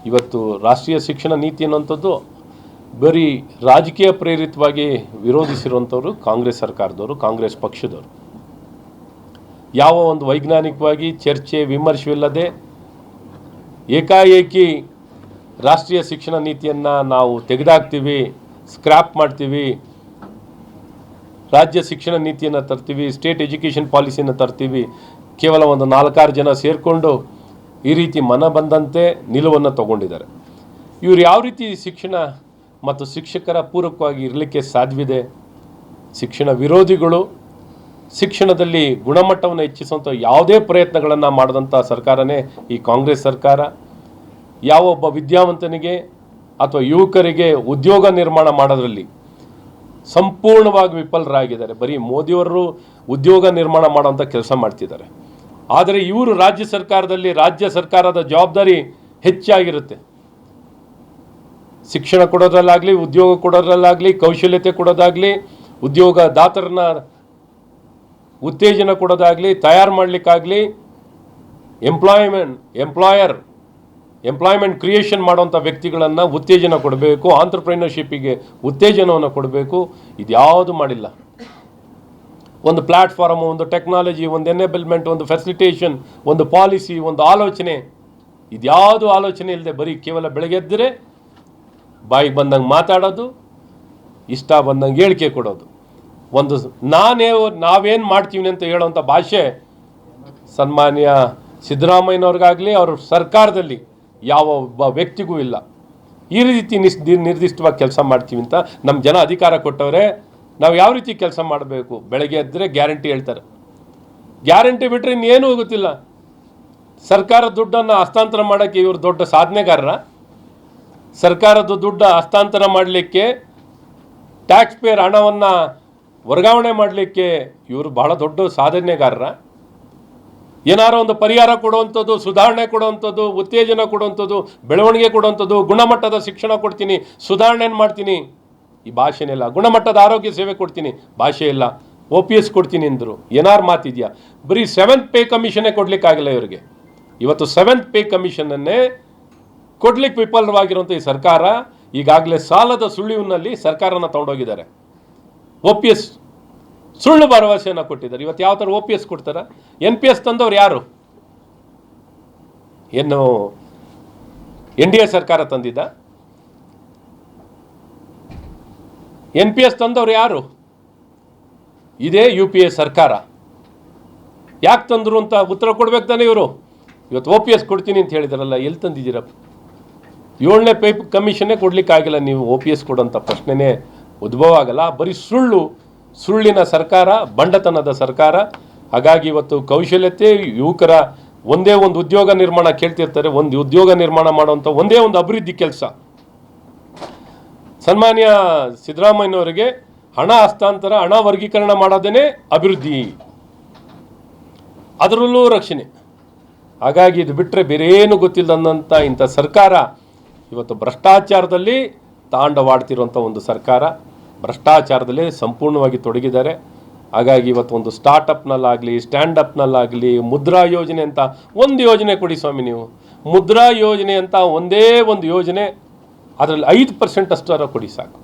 ಇವತ್ತು ರಾಷ್ಟ್ರೀಯ ಶಿಕ್ಷಣ ನೀತಿ ಅನ್ನುವಂಥದ್ದು ಬರೀ ರಾಜಕೀಯ ಪ್ರೇರಿತವಾಗಿ ವಿರೋಧಿಸಿರುವಂಥವ್ರು ಕಾಂಗ್ರೆಸ್ ಸರ್ಕಾರದವರು, ಕಾಂಗ್ರೆಸ್ ಪಕ್ಷದವರು. ಯಾವ ಒಂದು ವೈಜ್ಞಾನಿಕವಾಗಿ ಚರ್ಚೆ ವಿಮರ್ಶೆಯಿಲ್ಲದೆ ಏಕಾಏಕಿ ರಾಷ್ಟ್ರೀಯ ಶಿಕ್ಷಣ ನೀತಿಯನ್ನು ನಾವು ತೆಗೆದಾಕ್ತೀವಿ, ಸ್ಕ್ರ್ಯಾಪ್ ಮಾಡ್ತೀವಿ, ರಾಜ್ಯ ಶಿಕ್ಷಣ ನೀತಿಯನ್ನು ತರ್ತೀವಿ, ಸ್ಟೇಟ್ ಎಜುಕೇಷನ್ ಪಾಲಿಸಿಯನ್ನು ತರ್ತೀವಿ, ಕೇವಲ ಒಂದು 4-6 ಜನ ಸೇರಿಕೊಂಡು ಈ ರೀತಿ ಮನ ಬಂದಂತೆ ನಿಲುವನ್ನು ತಗೊಂಡಿದ್ದಾರೆ. ಇವರು ಯಾವ ರೀತಿ ಶಿಕ್ಷಣ ಮತ್ತು ಶಿಕ್ಷಕರ ಪೂರಕವಾಗಿ ಇರಲಿಕ್ಕೆ ಸಾಧ್ಯವಿದೆ? ಶಿಕ್ಷಣ ವಿರೋಧಿಗಳು ಶಿಕ್ಷಣದಲ್ಲಿ ಗುಣಮಟ್ಟವನ್ನು ಹೆಚ್ಚಿಸುವಂಥ ಯಾವುದೇ ಪ್ರಯತ್ನಗಳನ್ನು ಮಾಡಿದಂಥ ಸರ್ಕಾರನೇ ಈ ಕಾಂಗ್ರೆಸ್ ಸರ್ಕಾರ. ಯಾವ ಒಬ್ಬ ವಿದ್ಯಾವಂತನಿಗೆ ಅಥವಾ ಯುವಕರಿಗೆ ಉದ್ಯೋಗ ನಿರ್ಮಾಣ ಮಾಡೋದ್ರಲ್ಲಿ ಸಂಪೂರ್ಣವಾಗಿ ವಿಫಲರಾಗಿದ್ದಾರೆ. ಬರೀ ಮೋದಿಯವರು ಉದ್ಯೋಗ ನಿರ್ಮಾಣ ಮಾಡುವಂಥ ಕೆಲಸ ಮಾಡ್ತಿದ್ದಾರೆ. ಆದರೆ ಇವರು ರಾಜ್ಯ ಸರ್ಕಾರದಲ್ಲಿ ರಾಜ್ಯ ಸರ್ಕಾರದ ಜವಾಬ್ದಾರಿ ಹೆಚ್ಚಾಗಿರುತ್ತೆ. ಶಿಕ್ಷಣ ಕೊಡೋದ್ರಲ್ಲಾಗಲಿ, ಉದ್ಯೋಗ ಕೊಡೋದ್ರಲ್ಲಾಗಲಿ, ಕೌಶಲ್ಯತೆ ಕೊಡೋದಾಗಲಿ, ಉದ್ಯೋಗದಾತರನ್ನ ಉತ್ತೇಜನ ಕೊಡೋದಾಗಲಿ, ತಯಾರು ಮಾಡಲಿಕ್ಕಾಗಲಿ, ಎಂಪ್ಲಾಯ್ಮೆಂಟ್ ಕ್ರಿಯೇಷನ್ ಮಾಡುವಂಥ ವ್ಯಕ್ತಿಗಳನ್ನು ಉತ್ತೇಜನ ಕೊಡಬೇಕು, ಆಂಟ್ರಪ್ರಿನರ್ಶಿಪ್ಪಿಗೆ ಉತ್ತೇಜನವನ್ನು ಕೊಡಬೇಕು. ಇದ್ಯಾವುದು ಮಾಡಿಲ್ಲ. ಒಂದು ಪ್ಲ್ಯಾಟ್ಫಾರ್ಮು, ಒಂದು ಟೆಕ್ನಾಲಜಿ, ಒಂದು ಎನೇಬಲ್ಮೆಂಟ್, ಒಂದು ಫೆಸಿಲಿಟೇಷನ್, ಒಂದು ಪಾಲಿಸಿ, ಒಂದು ಆಲೋಚನೆ, ಇದ್ಯಾವುದು ಆಲೋಚನೆ ಇಲ್ಲದೆ ಬರೀ ಕೇವಲ ಬೆಳಗ್ಗೆದ್ದರೆ ಬಾಯಿಗೆ ಬಂದಂಗೆ ಮಾತಾಡೋದು, ಇಷ್ಟ ಬಂದಂಗೆ ಹೇಳಿಕೆ ಕೊಡೋದು, ಒಂದು ನಾವೇನು ಮಾಡ್ತೀವಿ ಅಂತ ಹೇಳೋವಂಥ ಭಾಷೆ ಸನ್ಮಾನ್ಯ ಸಿದ್ದರಾಮಯ್ಯನವ್ರಿಗಾಗಲಿ ಅವ್ರ ಸರ್ಕಾರದಲ್ಲಿ ಯಾವ ಒಬ್ಬ ವ್ಯಕ್ತಿಗೂ ಇಲ್ಲ. ಈ ರೀತಿ ನಿರ್ದಿಷ್ಟವಾಗಿ ಕೆಲಸ ಮಾಡ್ತೀವಿ ಅಂತ ನಮ್ಮ ಜನ ಅಧಿಕಾರ ಕೊಟ್ಟವರೇ. ನಾವು ಯಾವ ರೀತಿ ಕೆಲಸ ಮಾಡಬೇಕು? ಬೆಳಗ್ಗೆ ಎದ್ದರೆ ಗ್ಯಾರಂಟಿ ಹೇಳ್ತಾರೆ. ಗ್ಯಾರಂಟಿ ಬಿಟ್ಟರೆ ಇನ್ನೇನೂ ಗೊತ್ತಿಲ್ಲ. ಸರ್ಕಾರದ ದುಡ್ಡನ್ನು ಹಸ್ತಾಂತರ ಮಾಡೋಕ್ಕೆ ಇವರು ದೊಡ್ಡ ಸಾಧನೆಗಾರರ? ಸರ್ಕಾರದ ದುಡ್ಡು ಹಸ್ತಾಂತರ ಮಾಡಲಿಕ್ಕೆ, ಟ್ಯಾಕ್ಸ್ ಪೇಯರ್ ಹಣವನ್ನು ವರ್ಗಾವಣೆ ಮಾಡಲಿಕ್ಕೆ ಇವರು ಬಹಳ ದೊಡ್ಡ ಸಾಧನೆಗಾರರ? ಏನಾರೋ ಒಂದು ಪರಿಹಾರ ಕೊಡುವಂಥದ್ದು, ಸುಧಾರಣೆ ಕೊಡುವಂಥದ್ದು, ಉತ್ತೇಜನ ಕೊಡುವಂಥದ್ದು, ಬೆಳವಣಿಗೆ ಕೊಡುವಂಥದ್ದು, ಗುಣಮಟ್ಟದ ಶಿಕ್ಷಣ ಕೊಡ್ತೀನಿ, ಸುಧಾರಣೆಯನ್ನು ಮಾಡ್ತೀನಿ, ಈ ಭಾಷೆನೇ ಇಲ್ಲ. ಗುಣಮಟ್ಟದ ಆರೋಗ್ಯ ಸೇವೆ ಕೊಡ್ತೀನಿ, ಭಾಷೆ ಇಲ್ಲ. OPS ಕೊಡ್ತೀನಿ ಅಂದರು, ಏನಾರು ಮಾತಿದೆಯಾ? ಬರೀ 7th ಪೇ ಕಮಿಷನ್ನೇ ಕೊಡಲಿಕ್ಕಾಗಿಲ್ಲ ಇವರಿಗೆ. ಇವತ್ತು 7th ಪೇ ಕಮಿಷನನ್ನೇ ಕೊಡ್ಲಿಕ್ಕೆ ವಿಫಲವಾಗಿರುವಂಥ ಈ ಸರ್ಕಾರ ಈಗಾಗಲೇ ಸಾಲದ ಸುಳಿವಿನಲ್ಲಿ ಸರ್ಕಾರನ ತಗೊಂಡೋಗಿದ್ದಾರೆ. OPS ಸುಳ್ಳು ಭರವಸೆಯನ್ನು ಕೊಟ್ಟಿದ್ದಾರೆ. ಇವತ್ತು ಯಾವ ಥರ OPS ಕೊಡ್ತಾರೆ? NPS ತಂದವ್ರು ಯಾರು? ಏನು NDA ಸರ್ಕಾರ ತಂದಿದ್ದ? NPS ತಂದವ್ರು ಯಾರು? ಇದೇ UPA ಸರ್ಕಾರ. ಯಾಕೆ ತಂದರು ಅಂತ ಉತ್ತರ ಕೊಡ್ಬೇಕು ತಾನೆ ಇವರು. ಇವತ್ತು OPS ಕೊಡ್ತೀನಿ ಅಂತ ಹೇಳಿದಾರಲ್ಲ, ಎಲ್ಲಿ ತಂದಿದ್ದೀರಪ್ಪ? 7ನೇ ಪೇ ಕಮಿಷನ್ನೇ ಕೊಡಲಿಕ್ಕಾಗಿಲ್ಲ. ನೀವು OPS ಕೊಡೋಂಥ ಪ್ರಶ್ನೆನೇ ಉದ್ಭವ ಆಗಲ್ಲ. ಬರೀ ಸುಳ್ಳಿನ ಸರ್ಕಾರ, ಬಂಡತನದ ಸರ್ಕಾರ. ಹಾಗಾಗಿ ಇವತ್ತು ಕೌಶಲ್ಯತೆ, ಯುವಕರ ಒಂದೇ ಒಂದು ಉದ್ಯೋಗ ನಿರ್ಮಾಣ ಕೇಳ್ತಿರ್ತಾರೆ. ಒಂದು ಉದ್ಯೋಗ ನಿರ್ಮಾಣ ಮಾಡುವಂಥ ಒಂದೇ ಒಂದು ಅಭಿವೃದ್ಧಿ ಕೆಲಸ. ಸನ್ಮಾನ್ಯ ಸಿದ್ದರಾಮಯ್ಯನವರಿಗೆ ಹಣ ಹಸ್ತಾಂತರ, ಹಣ ವರ್ಗೀಕರಣ ಮಾಡೋದೇ ಅಭಿವೃದ್ಧಿ, ಅದರಲ್ಲೂ ರಕ್ಷಣೆ. ಹಾಗಾಗಿ ಇದು ಬಿಟ್ಟರೆ ಬೇರೇನು ಗೊತ್ತಿಲ್ಲದಂಥ ಇಂಥ ಸರ್ಕಾರ ಇವತ್ತು ಭ್ರಷ್ಟಾಚಾರದಲ್ಲಿ ತಾಂಡವಾಡ್ತಿರುವಂಥ ಒಂದು ಸರ್ಕಾರ. ಭ್ರಷ್ಟಾಚಾರದಲ್ಲಿ ಸಂಪೂರ್ಣವಾಗಿ ತೊಡಗಿದ್ದಾರೆ. ಹಾಗಾಗಿ ಇವತ್ತು ಒಂದು ಸ್ಟಾರ್ಟಪ್ನಲ್ಲಾಗಲಿ, ಸ್ಟ್ಯಾಂಡಪ್ನಲ್ಲಾಗಲಿ, ಮುದ್ರಾ ಯೋಜನೆ ಅಂತ ಒಂದು ಯೋಜನೆ ಕೊಡಿ ಸ್ವಾಮಿ. ನೀವು ಮುದ್ರಾ ಯೋಜನೆ ಅಂತ ಒಂದೇ ಒಂದು ಯೋಜನೆ, ಅದರಲ್ಲಿ 5% ಅಷ್ಟರ ಕೊಡಿ ಸಾಕು.